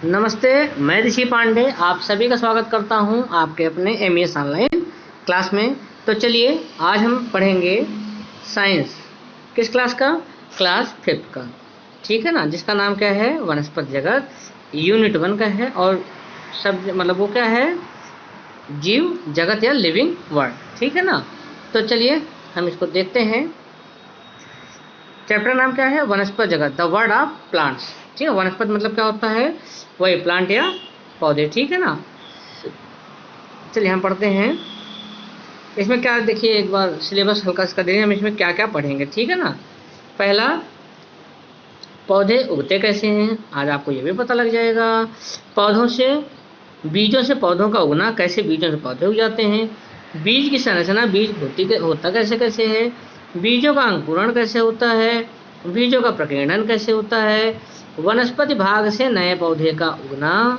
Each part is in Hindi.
नमस्ते। मैं ऋषि पांडे आप सभी का स्वागत करता हूं आपके अपने एमईएस ऑनलाइन क्लास में। तो चलिए आज हम पढ़ेंगे साइंस। किस क्लास का? क्लास 5 का। ठीक है ना, जिसका नाम क्या है? वनस्पति जगत। यूनिट 1 का है और सब मतलब वो क्या है? जीव जगत या लिविंग वर्ल्ड। ठीक है ना। तो चलिए हम इसको देखते हैं। चैप्टर नाम क्या है? वनस्पति जगत, द वर्ल्ड ऑफ प्लांट्स। ठीक है, वनस्पति मतलब क्या होता है? वही प्लांट या पौधे। ठीक है ना। चलिए हम पढ़ते हैं। इसमें क्या देखिए, एक बार सिलेबस हल्का सा देंगे हम इसमें क्या क्या पढ़ेंगे। ठीक है ना। पहला, पौधे उगते कैसे हैं, आज आपको ये भी पता लग जाएगा। पौधों से बीजों से पौधों का उगना, कैसे बीजों से पौधे उग जाते हैं। बीज की संरचना, बीज होता कैसे कैसे है। बीजों का अंकुरण कैसे होता है। बीजों का प्रकीर्णन कैसे होता है। वनस्पति भाग से नए पौधे का उगना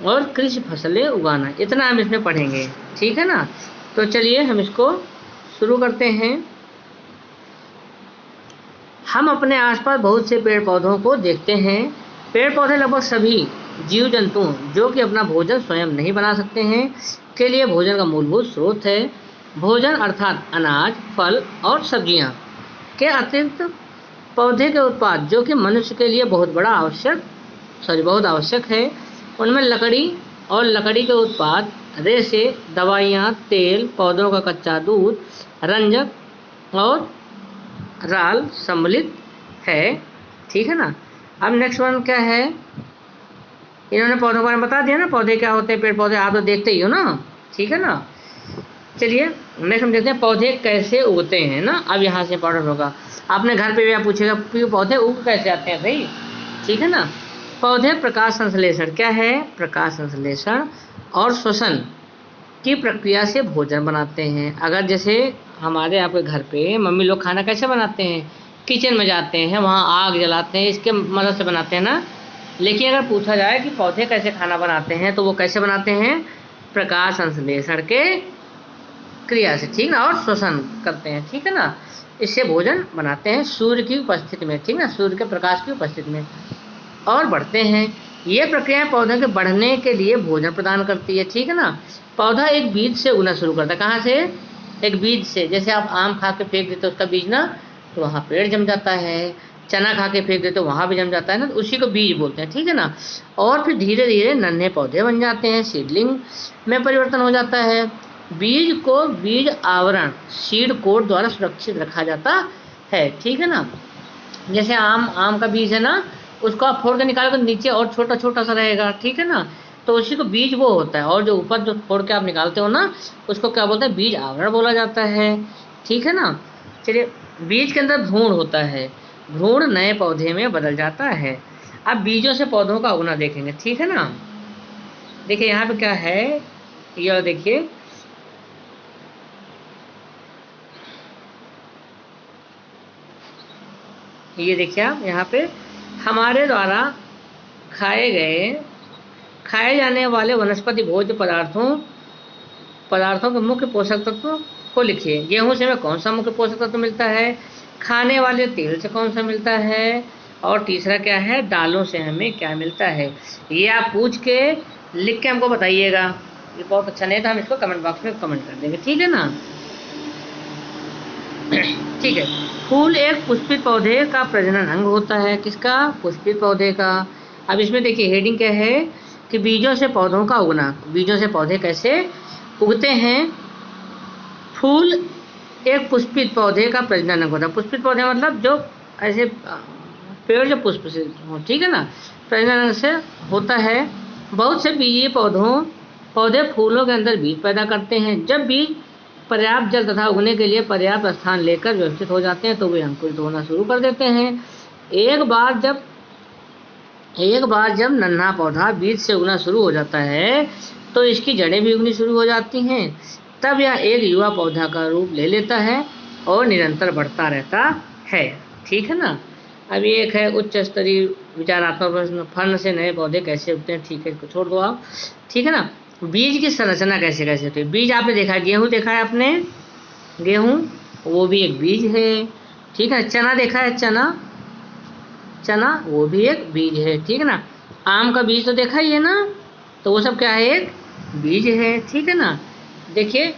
और कृषि फसलें उगाना, इतना हम इसमें पढ़ेंगे। ठीक है ना। तो चलिए हम इसको शुरू करते हैं। हम अपने आसपास बहुत से पेड़ पौधों को देखते हैं। पेड़ पौधे लगभग सभी जीव जंतुओं जो कि अपना भोजन स्वयं नहीं बना सकते हैं के लिए भोजन का मूलभूत स्रोत है। भोजन अर्थात अनाज, फल और सब्जियां के अतिरिक्त पौधे के उत्पाद जो कि मनुष्य के लिए बहुत आवश्यक है, उनमें लकड़ी और लकड़ी के उत्पाद, रेशे, दवाइयाँ, तेल, पौधों का कच्चा दूध, रंजक और राल सम्मिलित है। ठीक है ना। अब नेक्स्ट वन क्या है? इन्होंने पौधों के बारे में बता दिया ना, पौधे क्या होते हैं, पेड़ पौधे आप तो देखते ही हो ना। ठीक है ना। चलिए नेक्स्ट हम देखते हैं पौधे कैसे उगते हैं ना। अब यहाँ से इंपॉर्टेंट होगा, आपने घर पे भी आप पूछेगा कि पौधे उग कैसे आते हैं भाई। ठीक है ना। पौधे प्रकाश संश्लेषण क्या है? प्रकाश संश्लेषण और श्वसन की प्रक्रिया से भोजन बनाते हैं। अगर जैसे हमारे आपके घर पे मम्मी लोग खाना कैसे बनाते हैं? किचन में जाते हैं, वहाँ आग जलाते हैं, इसके मदद से बनाते हैं ना। लेकिन अगर पूछा जाए कि पौधे कैसे खाना बनाते हैं, तो वो कैसे बनाते हैं? प्रकाश संश्लेषण के क्रिया से। ठीक ना। और श्वसन करते हैं। ठीक है ना। इससे भोजन बनाते हैं सूर्य की उपस्थिति में। ठीक ना, सूर्य के प्रकाश की उपस्थिति में, और बढ़ते हैं। ये प्रक्रियाएं पौधों के बढ़ने के लिए भोजन प्रदान करती है। ठीक है ना। पौधा एक बीज से उगना शुरू करता है। कहाँ से? एक बीज से। जैसे आप आम खा के फेंक देते हो उसका बीज ना, तो वहाँ पेड़ जम जाता है। चना खा के फेंक देते हो वहाँ भी जम जाता है ना, तो उसी को बीज बोलते हैं। ठीक है ना। और फिर धीरे धीरे नन्हे पौधे बन जाते हैं, सीडलिंग में परिवर्तन हो जाता है। बीज को बीज आवरण, सीड कोट द्वारा सुरक्षित रखा जाता है। ठीक है ना। जैसे आम का बीज है ना, उसको आप फोड़ के निकालो तो नीचे और छोटा छोटा सा रहेगा। ठीक है ना। तो उसी को बीज वो होता है, और जो ऊपर जो फोड़ के आप निकालते हो ना, उसको क्या बोलते हैं? बीज आवरण बोला जाता है। ठीक है ना। चलिए, बीज के अंदर भ्रूण होता है, भ्रूण नए पौधे में बदल जाता है। अब बीजों से पौधों का उगना देखेंगे। ठीक है ना। देखिए यहाँ पे क्या है, ये देखिए, ये देखिए आप यहाँ पे हमारे द्वारा खाए जाने वाले वनस्पति भोज्य पदार्थों के मुख्य पोषक तत्व को लिखिए। गेहूं से हमें कौन सा मुख्य पोषक तत्व मिलता है? खाने वाले तेल से कौन सा मिलता है? और तीसरा क्या है? दालों से हमें क्या मिलता है? ये आप पूछ के लिख के हमको बताइएगा। ये बहुत अच्छा नहीं था, हम इसको कमेंट बॉक्स में कमेंट कर देंगे। ठीक है ना। ठीक है। फूल एक पुष्पित पौधे का प्रजनन अंग होता है। किसका? पुष्पित पौधे का। अब इसमें देखिए हेडिंग क्या है कि बीजों से पौधों का उगना, बीजों से पौधे कैसे उगते हैं। फूल एक पुष्पित पौधे का प्रजनन अंग होता है। पुष्पित पौधे मतलब जो ऐसे पेड़ जो पुष्प से हो। ठीक है ना। प्रजनन अंग से होता है। बहुत से बीजीय पौधे फूलों के अंदर बीज पैदा करते हैं। जब बीज पर्याप्त जल तथा उगने के लिए पर्याप्त स्थान लेकर व्यवस्थित हो जाते हैं तो वे अंकुरित होना शुरू कर देते हैं। एक बार जब नन्हा पौधा बीज से उगना शुरू हो जाता है तो इसकी जड़ें भी उगनी शुरू हो जाती हैं। तब यह एक युवा पौधा का रूप ले लेता है और निरंतर बढ़ता रहता है। ठीक है ना। अब ये एक है उच्च स्तरीय विचारात्मक प्रश्न, फर्न से नए पौधे कैसे उगते हैं। ठीक है, इसको छोड़ दो आप। ठीक है ना। बीज की संरचना कैसे कैसे होती है? बीज आपने देखा है, गेहूं देखा है आपने, गेहूं वो भी एक बीज है। ठीक है। चना देखा है, चना वो भी एक बीज है। ठीक है ना। आम का बीज तो देखा ही है ना, तो वो सब क्या है, एक बीज है, ठीक है ना। देखिए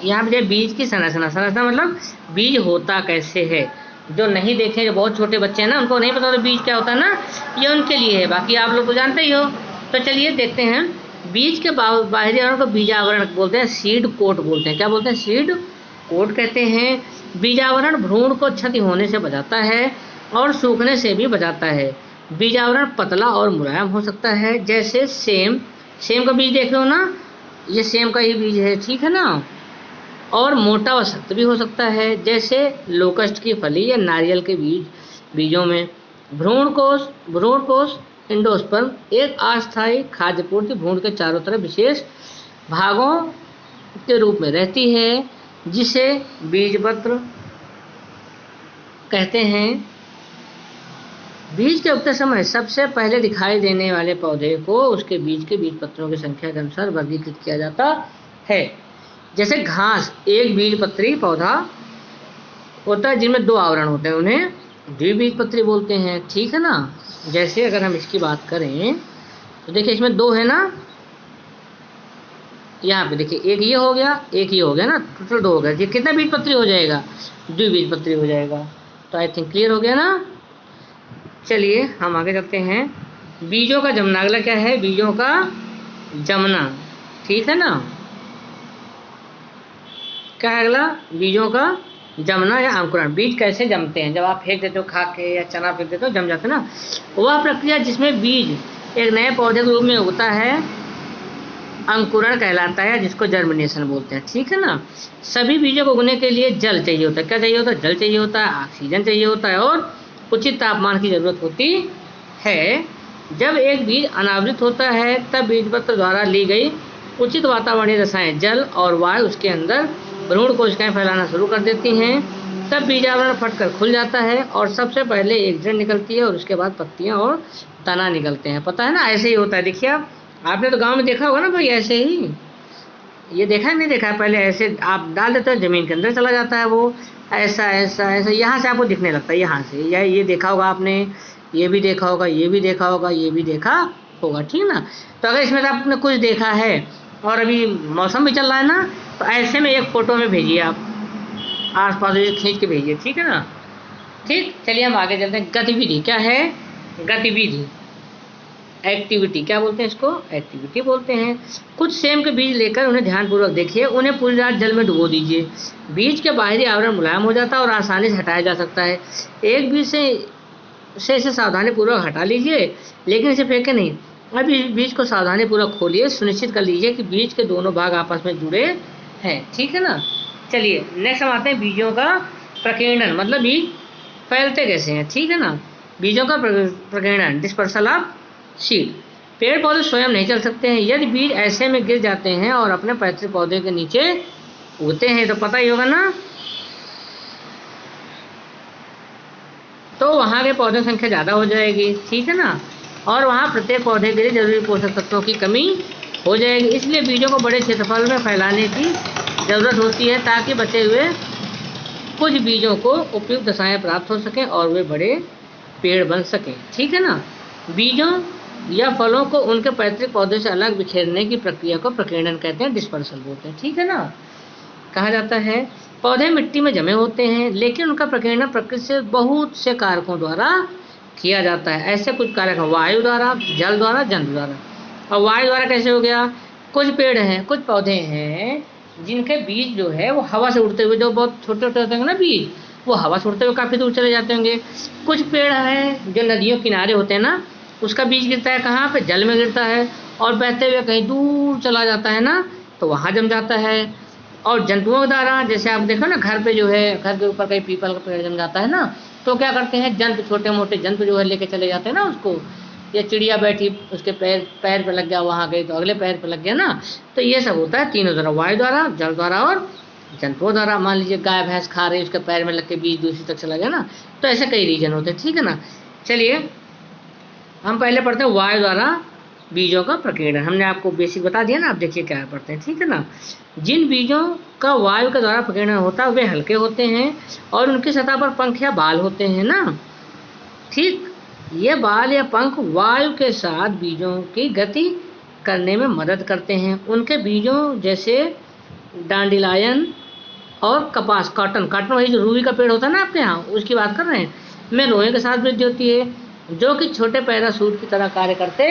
यहाँ पे बीज की संरचना, संरचना मतलब बीज होता कैसे है। जो नहीं देखे, जो बहुत छोटे बच्चे हैं ना, उनको नहीं पता तो बीज क्या होता है ना, ये उनके लिए है, बाकी आप लोग तो जानते ही हो। तो चलिए देखते हैं। बीज के बाहरी आवरण को बीजावरण बोलते हैं, सीड कोट बोलते हैं। क्या बोलते हैं, सीड कोट कहते हैं। बीजावरण भ्रूण को क्षति होने से बचाता है और सूखने से भी बचाता है। बीजावरण पतला और मुलायम हो सकता है, जैसे सेम, सेम का बीज देख रहे हो ना, ये सेम का ही बीज है, ठीक है ना। और मोटा व सख्त भी हो सकता है, जैसे लोकस्ट की फली या नारियल के बीजों में। भ्रूण कोश एंडोस्पर्म एक अस्थायी खाद्य पूर्ति भ्रूण के चारों तरफ विशेष भागों के रूप में रहती है, जिसे बीजपत्र कहते हैं। बीज के उगते समय सबसे पहले दिखाई देने वाले पौधे को उसके बीज के बीज पत्रों की संख्या के अनुसार वर्गीकृत किया जाता है। जैसे घास एक बीजपत्री पौधा होता है जिनमें 2 आवरण होते हैं, उन्हें द्विबीजपत्री बोलते हैं, ठीक है ना। जैसे अगर हम इसकी बात करें तो देखिए इसमें 2 है ना, यहाँ पे देखिए एक ये हो गया, एक ये हो गया ना, टोटल 2 हो गया। ये कितना बीजपत्री हो जाएगा, द्विबीजपत्री हो जाएगा। तो आई थिंक क्लियर हो गया ना। चलिए हम आगे चलते हैं। बीजों का जमना, अगला क्या है, बीजों का जमना, ठीक है ना। क्या है अगला, बीजों का जमना या अंकुरण। बीज कैसे जमते हैं, जब आप फेंक देते हो खा के या चना फेंक देते हो, जम जाते हैं ना। वह प्रक्रिया जिसमें बीज एक नए पौधे के रूप में उगता है अंकुरण कहलाता है, जिसको जर्मिनेशन बोलते हैं, ठीक है ना। सभी बीजों को उगने के लिए जल चाहिए होता है। क्या चाहिए होता है, जल चाहिए होता है, ऑक्सीजन चाहिए होता है और उचित तापमान की जरूरत होती है। जब एक बीज अनावृत होता है तब बीजपत्र द्वारा ली गई उचित वातावरणीय रसायन जल और वायु उसके अंदर भ्रूण कोशिकाएं फैलाना शुरू कर देती हैं। तब बीजावरण फटकर खुल जाता है और सबसे पहले एक जड़ निकलती है और उसके बाद पत्तियां और तना निकलते हैं। पता है ना, ऐसे ही होता है। देखिए आपने तो गांव में देखा होगा ना भाई, ऐसे ही ये देखा नहीं देखा है, पहले ऐसे आप डाल देते हो, जमीन के अंदर चला जाता है वो, ऐसा ऐसा ऐसा, यहाँ से आपको दिखने लगता है, यहाँ से। या ये देखा होगा आपने, ये भी देखा होगा, ये भी देखा होगा, ये भी देखा होगा, ठीक ना। तो अगर इसमें आपने कुछ देखा है और अभी मौसम भी चल रहा है ना, तो ऐसे में एक फ़ोटो में भेजिए, आप आस पास खींच के भेजिए, ठीक है ना। ठीक, चलिए हम आगे चलते हैं। गतिविधि क्या है, गतिविधि एक्टिविटी, क्या बोलते हैं इसको, एक्टिविटी बोलते हैं। कुछ सेम के बीज लेकर उन्हें ध्यानपूर्वक देखिए, उन्हें पूरी रात जल में डुबो दीजिए। बीज के बाहरी आवरण मुलायम हो जाता है और आसानी से हटाया जा सकता है। एक बीज से इसे सावधानीपूर्वक हटा लीजिए, लेकिन इसे फेंके नहीं। अब इस बीज को सावधानीपूर्वक खोलिए, सुनिश्चित कर लीजिए कि बीज के दोनों भाग आपस में जुड़े हैं, ठीक है ना। चलिए नेक्स्ट हम आते हैं बीजों का प्रकीर्णन, मतलब बीज फैलते कैसे हैं, ठीक है ना। बीजों का प्रकीर्णन, डिस्पर्सल ऑफ सीड। पेड़ पौधे स्वयं नहीं चल सकते हैं। यदि बीज ऐसे में गिर जाते हैं और अपने पैतृक पौधे के नीचे उगते हैं, तो पता ही होगा ना, तो वहाँ के पौधों की संख्या ज़्यादा हो जाएगी, ठीक है ना। और वहाँ प्रत्येक पौधे के लिए जरूरी पोषक तत्वों की कमी हो जाएगी। इसलिए बीजों को बड़े क्षेत्रफल में फैलाने की ज़रूरत होती है, ताकि बचे हुए कुछ बीजों को उपयुक्त दशाएं प्राप्त हो सकें और वे बड़े पेड़ बन सकें, ठीक है ना। बीजों या फलों को उनके पैतृक पौधे से अलग बिखेरने की प्रक्रिया को प्रकीर्णन कहते हैं, डिस्पर्सल बोलते हैं, ठीक है ना। कहा जाता है पौधे मिट्टी में जमे होते हैं, लेकिन उनका प्रकीर्णन प्रकृति से बहुत से कारकों द्वारा किया जाता है। ऐसे कुछ कारक वायु द्वारा, जल द्वारा, जंतु द्वारा। और वायु द्वारा कैसे हो गया, कुछ पेड़ हैं, कुछ पौधे हैं जिनके बीज जो है वो हवा से उड़ते हुए, जो बहुत छोटे छोटे होते हैं ना बीज, वो हवा से उड़ते हुए काफ़ी दूर चले जाते होंगे। कुछ पेड़ हैं जो नदियों किनारे होते हैं ना, उसका बीज गिरता है कहाँ पे, जल में गिरता है और बहते हुए कहीं दूर चला जाता है ना, तो वहाँ जम जाता है। और जंतुओं द्वारा, जैसे आप देखो ना घर पे जो है, घर के ऊपर कहीं पीपल का पेड़ जम जाता है ना, तो क्या करते हैं जंतु, छोटे मोटे जंतु जो है लेके चले जाते हैं ना उसको। या चिड़िया बैठी, उसके पैर पे लग गया, वहाँ गई तो अगले पैर पे लग गया ना। तो ये सब होता है तीनों द्वारा, वायु द्वारा, जल द्वारा और जंतुओं द्वारा। मान लीजिए गाय भैंस खा रही है, उसके पैर में लग के बीज दूसरी तक चला गया ना, तो ऐसे कई रीजन होते हैं, ठीक है ना। चलिए हम पहले पढ़ते हैं वायु द्वारा बीजों का प्रकीर्णन। हमने आपको बेसिक बता दिया ना, आप देखिए क्या पढ़ते हैं, ठीक है ना। जिन बीजों का वायु के द्वारा प्रकीर्णन होता है वे हल्के होते हैं और उनकी सतह पर पंख या बाल होते हैं ना, ठीक। ये बाल या पंख वायु के साथ बीजों की गति करने में मदद करते हैं। उनके बीजों जैसे डांडिलायन और कपास, कॉटन, कॉटन वही जो रूई का पेड़ होता है ना आपके यहाँ, उसकी बात कर रहे हैं, में लोहे के साथ वृद्धि होती है, जो कि छोटे पैराशूट की तरह कार्य करते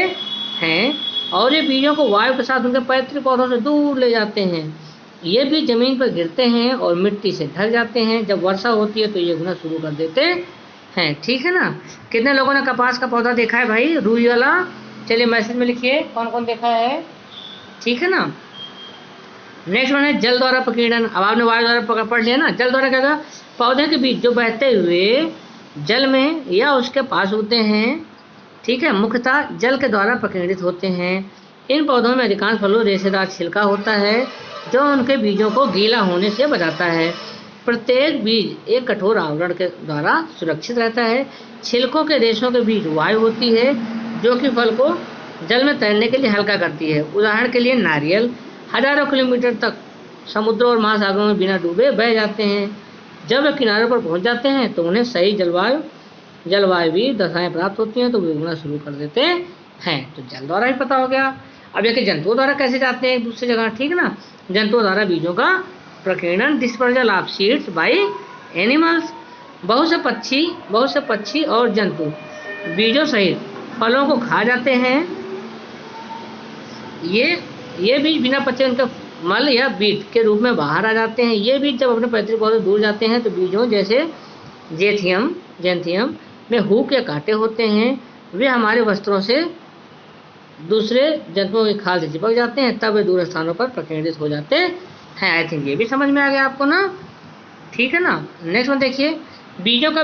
हैं और ये बीजों को वायु के साथ उनके पैतृक पौधों से दूर ले जाते हैं। ये बीज जमीन पर गिरते हैं और मिट्टी से ढक जाते हैं। जब वर्षा होती है तो ये उगना शुरू कर देते हैं। ठीक है ना। कितने लोगों ने कपास का पौधा देखा है भाई, रूई वाला? चलिए मैसेज में लिखिए कौन कौन देखा है। ठीक है ना। नेक्स्ट वन है जल द्वारा प्रकीर्णन। अब आपने वायु द्वारा पढ़ लिया ना। जल द्वारा क्या होगा? पौधे के बीज जो बहते हुए जल में या उसके पास होते हैं, ठीक है, मुख्यतः जल के द्वारा प्रकीर्णित होते हैं। इन पौधों में अधिकांश फलों रेशेदार छिलका होता है जो उनके बीजों को गीला होने से बचाता है। प्रत्येक बीज एक कठोर आवरण के द्वारा सुरक्षित रहता है। छिलकों के रेशों के बीच वायु होती है जो कि फल को जल में तैरने के लिए हल्का करती है। उदाहरण के लिए नारियल हजारों किलोमीटर तक समुद्रों और महासागरों में बिना डूबे बह जाते हैं। जब वे किनारों पर पहुंच जाते हैं तो उन्हें सही जलवायु दशाएं प्राप्त होती हैं तो वे उगना शुरू कर देते हैं। तो जल द्वारा ही पता हो गया। अब देखिए जंतुओं द्वारा कैसे जाते हैं एक दूसरी जगह। ठीक है ना। जंतुओं द्वारा बीजों का प्रकीर्णन, dispersal of seeds by animals. बहुत से पक्षी और जंतु बीजों सहित फलों को खा जाते हैं। ये बीज बिना पचे उनके मल या बीज के रूप में बाहर आ जाते हैं। ये बीज जब अपने पैतृक पौधे दूर जाते हैं तो बीजों जैसे जेंथियम में हुक या कांटे होते हैं। वे हमारे वस्त्रों से दूसरे जंतुओं की खाल से चिपक जाते हैं, तब वे दूर स्थानों पर प्रकीर्णित हो जाते हैं। आई थिंक ये भी समझ में आ गया आपको ना। ठीक है ना। नेक्स्ट वन देखिए बीजों का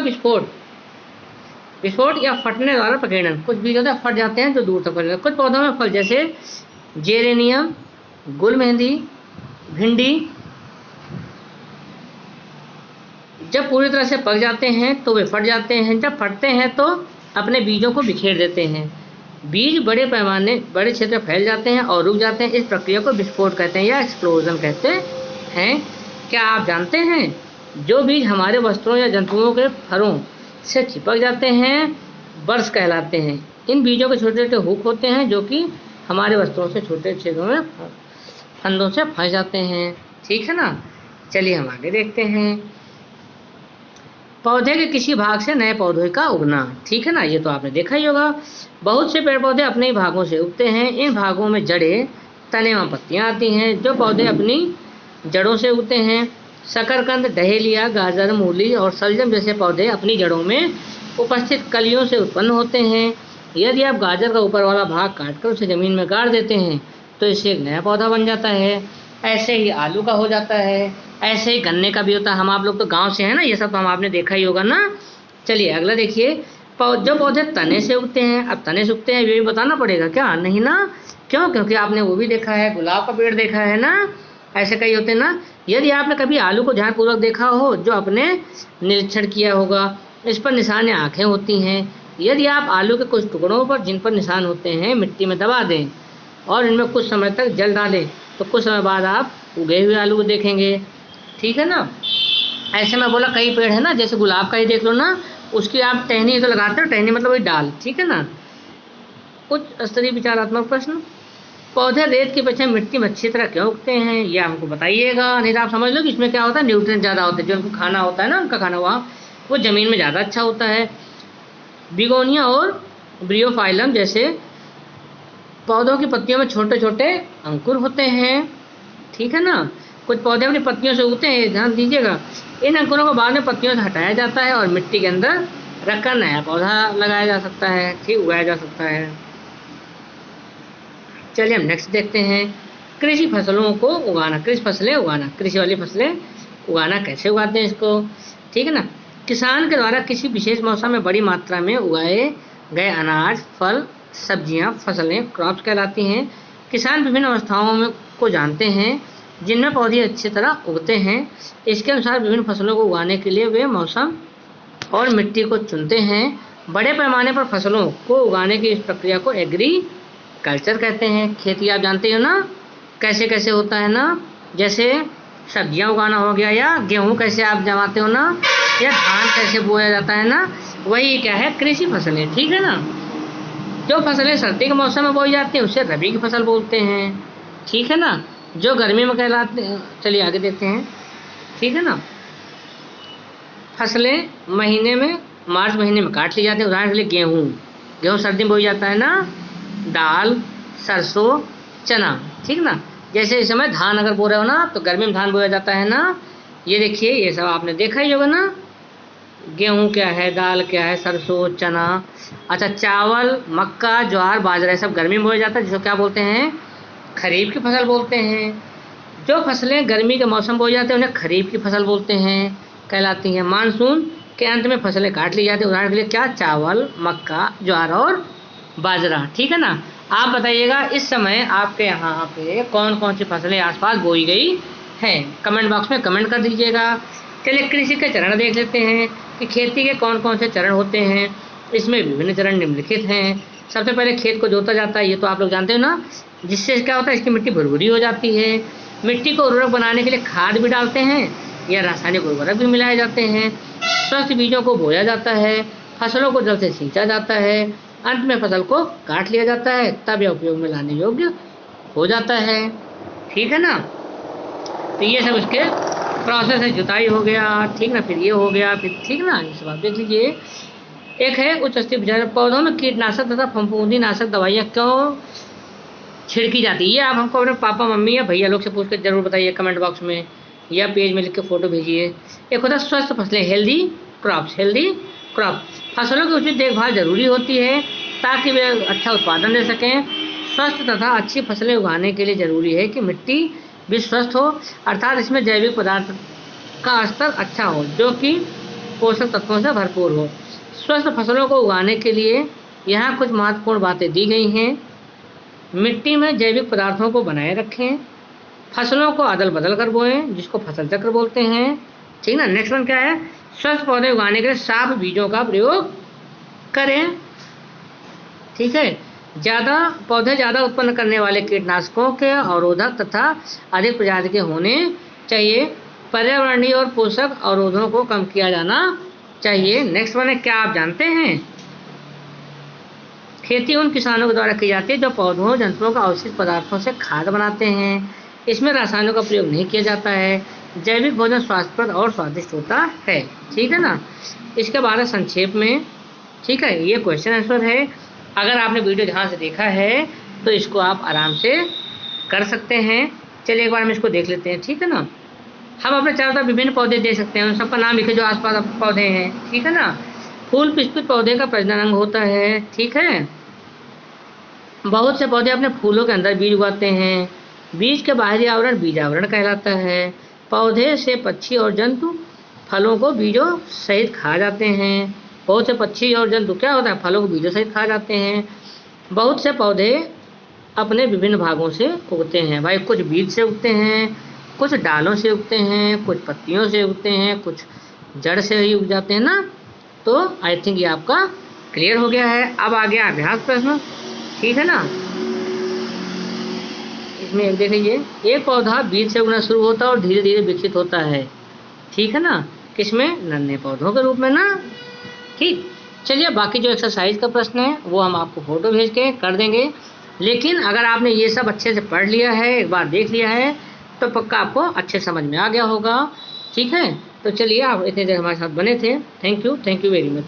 विस्फोट या फटने द्वारा प्रकीर्णन। कुछ बीज होते हैं फट जाते हैं जो दूर तक फैलते हैं। कुछ पौधों में फल जैसे जेरेनियम, गुल मेहंदी, भिंडी जब पूरी तरह से पक जाते हैं तो वे फट जाते हैं। जब फटते हैं तो अपने बीजों को बिखेर देते हैं। बीज बड़े क्षेत्र में फैल जाते हैं और रुक जाते हैं। इस प्रक्रिया को विस्फोट कहते हैं या एक्सप्लोजन कहते हैं। क्या आप जानते हैं जो बीज हमारे वस्त्रों या जंतुओं के फरों से चिपक जाते हैं बर्स कहलाते हैं। इन बीजों के छोटे छोटे हुक होते हैं जो कि हमारे वस्त्रों से छोटे छेदों में फंदों से फंस जाते हैं। ठीक है ना। चलिए हम आगे देखते हैं। पौधे के किसी भाग से नए पौधे का उगना। ठीक है ना। ये तो आपने देखा ही होगा। बहुत से पेड़ पौधे अपने ही भागों से उगते हैं। इन भागों में जड़ें, तने एवं पत्तियां आती हैं। जो पौधे अपनी जड़ों से उगते हैं, शकरकंद, डहेलिया, गाजर, मूली और सलजम जैसे पौधे अपनी जड़ों में उपस्थित कलियों से उत्पन्न होते हैं। यदि आप गाजर का ऊपर वाला भाग काटकर उसे जमीन में गाड़ देते हैं तो इससे एक नया पौधा बन जाता है। ऐसे ही आलू का हो जाता है, ऐसे ही गन्ने का भी होता है। हम आप लोग तो गांव से हैं ना, ये सब तो हम आपने देखा ही होगा ना। चलिए अगला देखिए। जो पौधे तने से उगते हैं, अब तने से उगते हैं ये भी बताना पड़ेगा क्या? नहीं ना। क्यों? क्योंकि आपने वो भी देखा है, गुलाब का पेड़ देखा है ना, ऐसे कई होते हैं ना। यदि आपने कभी आलू को ध्यानपूर्वक देखा हो जो आपने निरीक्षण किया होगा, इस पर निशान या आँखें होती हैं। यदि आप आलू के कुछ टुकड़ों पर जिन पर निशान होते हैं मिट्टी में दबा दें और इनमें कुछ समय तक जल डालें तो कुछ समय बाद आप उगे हुए आलू को देखेंगे। ठीक है ना। ऐसे में बोला कई पेड़ है ना, जैसे गुलाब का ही देख लो ना, उसकी आप टहनी तो लगाते हो, टहनी मतलब वही डाल। ठीक है ना। कुछ स्तरीय विचारात्मक प्रश्न। पौधे रेत की अपेक्षा मिट्टी में अच्छी तरह क्यों उगते हैं ये हमको बताइएगा। नहीं तो आप समझ लो कि इसमें क्या होता है, न्यूट्रिएंट ज़्यादा होते हैं। जो उनको खाना होता है ना, उनका खाना वो ज़मीन में ज़्यादा अच्छा होता है। बिगोनिया और ब्रियोफाइलम जैसे पौधों की पत्तियों में छोटे छोटे अंकुर होते हैं। ठीक है ना। कुछ पौधे अपनी पत्तियों से उगते हैं, ध्यान दीजिएगा। इन अंकुरों को बाद में पत्तियों से हटाया जाता है और मिट्टी के अंदर रखकर नया पौधा लगाया जा सकता है, ठीक, उगाया जा सकता है। चलिए हम नेक्स्ट देखते हैं। कृषि फसलों को उगाना, कृषि वाली फसलें उगाना कैसे उगाते हैं इसको। ठीक है ना। किसान के द्वारा किसी विशेष मौसम में बड़ी मात्रा में उगाए गए अनाज, फल, सब्जियां, फसलें क्रॉप्स कहलाती हैं। किसान विभिन्न अवस्थाओं में को जानते हैं जिनमें पौधे अच्छी तरह उगते हैं। इसके अनुसार विभिन्न फसलों को उगाने के लिए वे मौसम और मिट्टी को चुनते हैं। बड़े पैमाने पर फसलों को उगाने की इस प्रक्रिया को एग्रीकल्चर कहते हैं। खेती आप जानते हो ना कैसे कैसे होता है ना, जैसे सब्जियां उगाना हो गया, या गेहूं कैसे आप जमाते हो ना, या धान कैसे बोया जाता है ना, वही क्या है, कृषि फसलें, ठीक है ना। जो फसलें सर्दी के मौसम में बोई जाती हैं उसे रबी की फसल बोलते हैं, ठीक है ना। जो गर्मी में कहलाते हैं, चलिए आगे देखते हैं, ठीक है ना। फसलें महीने में, मार्च महीने में काट ली जाती है। उदाहरण के लिए गेहूँ, गेहूँ सर्दी में बोई जाता है ना। दाल, सरसों, चना, ठीक ना। जैसे इस समय धान अगर बो रहे हो ना तो गर्मी में धान बोया जाता है ना। ये देखिए, ये सब आपने देखा ही होगा ना। गेहूँ क्या है, दाल क्या है, सरसों, चना। अच्छा, चावल, मक्का, ज्वार, बाजरा, ये सब गर्मी में बोया जाता है, जिसको क्या बोलते हैं, खरीफ की फसल बोलते हैं। जो फसलें गर्मी के मौसम में बोई जाती हैं उन्हें खरीफ की फसल बोलते हैं, कहलाती हैं। मानसून के अंत में फसलें काट ली जाती हैं। उदाहरण के लिए क्या, चावल, मक्का, ज्वार और बाजरा, ठीक है ना। आप बताइएगा इस समय आपके यहाँ पे कौन कौन सी फसलें आसपास बोई गई हैं, कमेंट बॉक्स में कमेंट कर दीजिएगा। चलिए कृषि के चरण देख लेते हैं कि खेती के कौन कौन से चरण होते हैं। इसमें विभिन्न चरण निम्नलिखित हैं। सबसे पहले खेत को जोता जाता है, ये तो आप लोग जानते हो ना। जिससे क्या होता है, इसकी मिट्टी भुरभुरी हो जाती है। मिट्टी को उर्वरक बनाने के लिए खाद भी डालते हैं या रासायनिक उर्वरक भी मिलाए जाते हैं। स्वस्थ बीजों को बोया जाता है। फसलों को जल से सींचा जाता है। अंत में फसल को काट लिया जाता है, तब यह उपयोग में लाने योग्य हो जाता है, ठीक है ना। तो ये सब इसके प्रोसेस है। जुताई हो गया, ठीक ना, फिर ये हो गया, फिर ठीक ना, ये सब आप देख लीजिए। एक है उच्च स्तरीय विचार, पौधों में कीटनाशक तथा फफूंदी नाशक दवाइयाँ क्यों छिड़की जाती है। ये आप हमको अपने पापा, मम्मी या भैया लोग से पूछ कर जरूर बताइए कमेंट बॉक्स में, या पेज में लिख के फोटो भेजिए। एक होता है स्वस्थ फसलें, हेल्दी क्रॉप्स। हेल्दी क्रॉप, फसलों की उचित देखभाल जरूरी होती है ताकि वे अच्छा उत्पादन दे सकें। स्वस्थ तथा अच्छी फसलें उगाने के लिए जरूरी है कि मिट्टी भी स्वस्थ हो, अर्थात इसमें जैविक पदार्थ का स्तर अच्छा हो जो कि पोषक तत्वों से भरपूर हो। स्वस्थ फसलों को उगाने के लिए यहाँ कुछ महत्वपूर्ण बातें दी गई हैं। मिट्टी में जैविक पदार्थों को बनाए रखें। फसलों को अदल बदल कर बोएं, जिसको फसल चक्र बोलते हैं, ठीक ना। नेक्स्ट वन क्या है, स्वस्थ पौधे उगाने के लिए साफ बीजों का प्रयोग करें, ठीक है। पौधे ज़्यादा उत्पन्न करने वाले कीटनाशकों के अवरोधक तथा अधिक प्रजाति के होने चाहिए। पर्यावरणीय और पोषक अवरोधों को कम किया जाना चाहिए। नेक्स्ट वन है, क्या आप जानते हैं, खेती उन किसानों के द्वारा की जाती है जो पौधों, जंतुओं का अवशिष्ट पदार्थों से खाद बनाते हैं। इसमें रासायनों का प्रयोग नहीं किया जाता है। जैविक भोजन स्वास्थ्यप्रद और स्वादिष्ट होता है, ठीक है ना। इसके बाद है संक्षेप में, ठीक है, ये क्वेश्चन आंसर है। अगर आपने वीडियो ध्यान से देखा है तो इसको आप आराम से कर सकते हैं। चलिए एक बार हम इसको देख लेते हैं, ठीक है ना। हम अपने चारों तरफ विभिन्न पौधे देख सकते हैं, उन सबका नाम लिखे जो आसपास पौधे हैं, ठीक है ना। फूल पुष्पित पौधे का प्रजनन अंग होता है, ठीक है। बहुत से पौधे अपने फूलों के अंदर बीज उगाते हैं। बीज के बाहरी आवरण बीजावरण कहलाता है। पौधे से पक्षी और जंतु फलों को बीजों सहित खा जाते हैं। बहुत से पक्षी और जंतु क्या होता है, फलों को बीजों सहित खा जाते हैं। बहुत से पौधे अपने विभिन्न भागों से उगते हैं। भाई कुछ बीज से उगते हैं, कुछ डालों से उगते हैं, कुछ पत्तियों से उगते हैं, कुछ जड़ से ही उग जाते हैं ना। तो आई थिंक ये आपका क्लियर हो गया है। अब आ गया अभ्यास प्रश्न, ठीक है ना। इसमें एक देख लीजिए, एक पौधा बीज से उगना शुरू होता है और धीरे धीरे विकसित होता है, ठीक है ना। किसमें, नन्हे पौधों के रूप में ना, ठीक। चलिए बाकी जो एक्सरसाइज का प्रश्न है वो हम आपको फोटो भेज के कर देंगे। लेकिन अगर आपने ये सब अच्छे से पढ़ लिया है, एक बार देख लिया है, तो पक्का आपको अच्छे समझ में आ गया होगा, ठीक है। तो चलिए, आप इतनी देर हमारे साथ बने थे, थैंक यू वेरी मच।